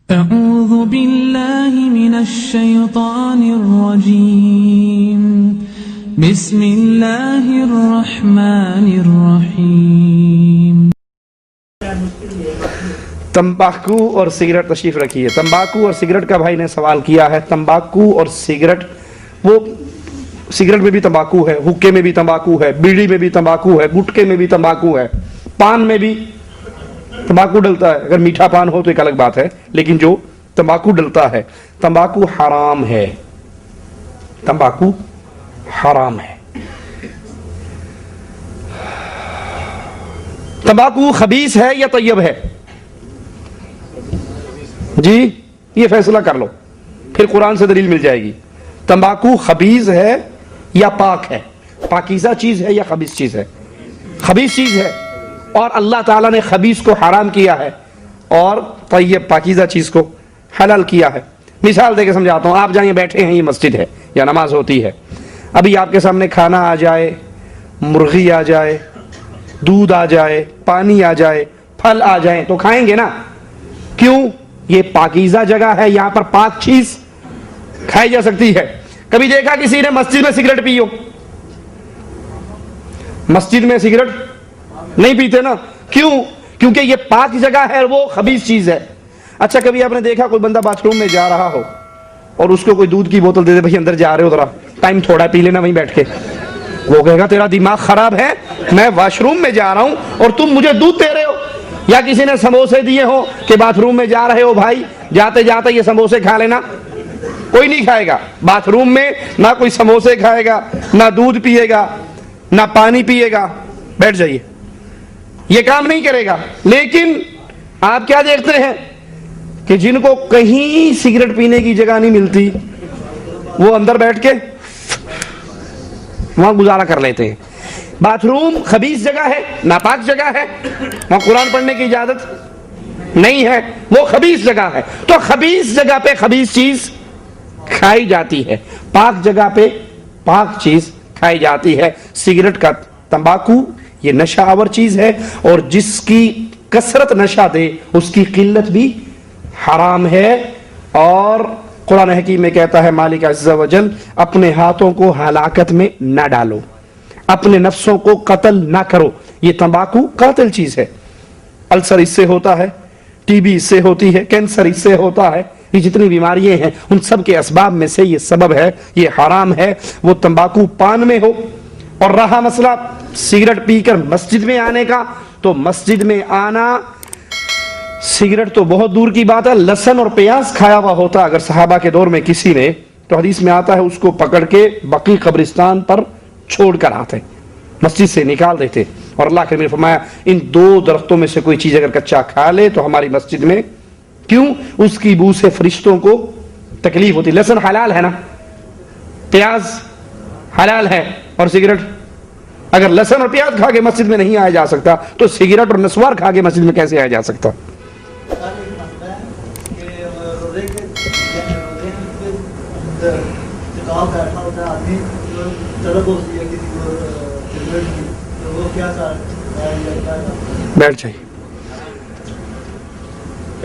أعوذ بالله من الشيطان الرجيم بسم الله الرحمن الرحيم. तंबाकू और सिगरेट तशरीफ रखी है. तंबाकू और सिगरेट का भाई ने सवाल किया है. तंबाकू और सिगरेट, वो सिगरेट में भी तंबाकू है, हुक्के में भी तंबाकू है, बीड़ी में भी तंबाकू है, गुटके में भी तंबाकू है, पान में भी तंबाकू डलता है. अगर मीठा पान हो तो एक अलग बात है, लेकिन जो तंबाकू डलता है, तंबाकू हराम है. तंबाकू हराम है. तंबाकू खबीस है या तैयब है? जी, ये फैसला कर लो, फिर कुरान से दलील मिल जाएगी. तंबाकू खबीस है या पाक है? पाकीज़ा चीज है या खबीस चीज है? खबीस चीज है, और अल्लाह ताला ने खबीस को हराम किया है और तैयब पाकीज़ा चीज को हलाल किया है. मिसाल देके समझाता हूं. आप जाइए, बैठे हैं, ये मस्जिद है या नमाज होती है. अभी आपके सामने खाना आ जाए, मुर्गी आ जाए, दूध आ जाए, पानी आ जाए, फल आ जाए, तो खाएंगे ना? क्यों? ये पाकीज़ा जगह है, यहां पर पाक चीज खाई जा सकती है. कभी देखा किसी ने मस्जिद में सिगरेट पी हो? मस्जिद में सिगरेट नहीं पीते ना. क्यों? क्योंकि ये पाक जगह है, वो खबीस चीज है. अच्छा, कभी आपने देखा कोई बंदा बाथरूम में जा रहा हो और उसको कोई दूध की बोतल दे दे, भाई अंदर जा रहे हो, जरा टाइम थोड़ा पी लेना वहीं बैठ के. वो कहेगा तेरा दिमाग खराब है, मैं वॉशरूम में जा रहा हूं और तुम मुझे दूध दे रहे हो. या किसी ने समोसे दिए हो कि बाथरूम में जा रहे हो भाई, जाते जाते ये समोसे खा लेना. कोई नहीं खाएगा बाथरूम में, ना कोई समोसे खाएगा, ना दूध पिएगा, ना पानी पिएगा. बैठ जाइए, ये काम नहीं करेगा. लेकिन आप क्या देखते हैं कि जिनको कहीं सिगरेट पीने की जगह नहीं मिलती, वो अंदर बैठ के वहां गुजारा कर लेते हैं. बाथरूम खबीस जगह है, नापाक जगह है, वहां कुरान पढ़ने की इजाजत नहीं है, वो खबीस जगह है. तो खबीस जगह पे खबीस चीज खाई जाती है, पाक जगह पे पाक चीज खाई जाती है. सिगरेट का, तंबाकू, ये नशा आवर चीज है, और जिसकी कसरत नशा दे उसकी किल्लत भी हराम है. और कुरान हकीम में कहता है मालिक अज़्ज़ा वजल, अपने हाथों को हलाकत में ना डालो, अपने नफ्सों को कत्ल ना करो. ये तंबाकू कातिल चीज है. अल्सर इससे होता है, टीबी इससे होती है, कैंसर इससे होता है. ये जितनी बीमारियां हैं उन सब के असबाब में से ये सबब है. ये हराम है. वो तंबाकू पान में हो. और रहा मसला सिगरेट पीकर मस्जिद में आने का, तो मस्जिद में आना, सिगरेट तो बहुत दूर की बात है, लहसुन और प्याज खाया हुआ होता अगर सहाबा के दौर में किसी ने, तो हदीस में आता है उसको पकड़ के बकी कब्रिस्तान पर छोड़ कर आते, मस्जिद से निकाल देते. और अल्लाह के नबी ने फरमाया, इन दो दरख्तों में से कोई चीज अगर कच्चा खा ले तो हमारी मस्जिद में, क्यों? उसकी बू से फरिश्तों को तकलीफ होती. लहसुन हलाल है ना, प्याज हलाल है, और सिगरेट, अगर लहसुन और प्याज खा के मस्जिद में नहीं आया जा सकता, तो सिगरेट और नस्वार खा के मस्जिद में कैसे आया जा सकता? बैठ जाइए.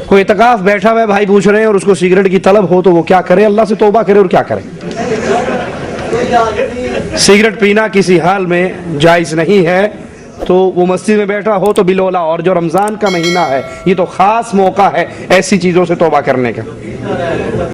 कोई इत्काफ बैठा हुआ है, भाई पूछ रहे हैं, और उसको सिगरेट की तलब हो तो वो क्या करे? अल्लाह से तौबा करे और क्या करे. सिगरेट पीना किसी हाल में जायज नहीं है. तो वो मस्जिद में बैठा हो तो बिलोला. और जो रमजान का महीना है, ये तो खास मौका है ऐसी चीजों से तौबा करने का.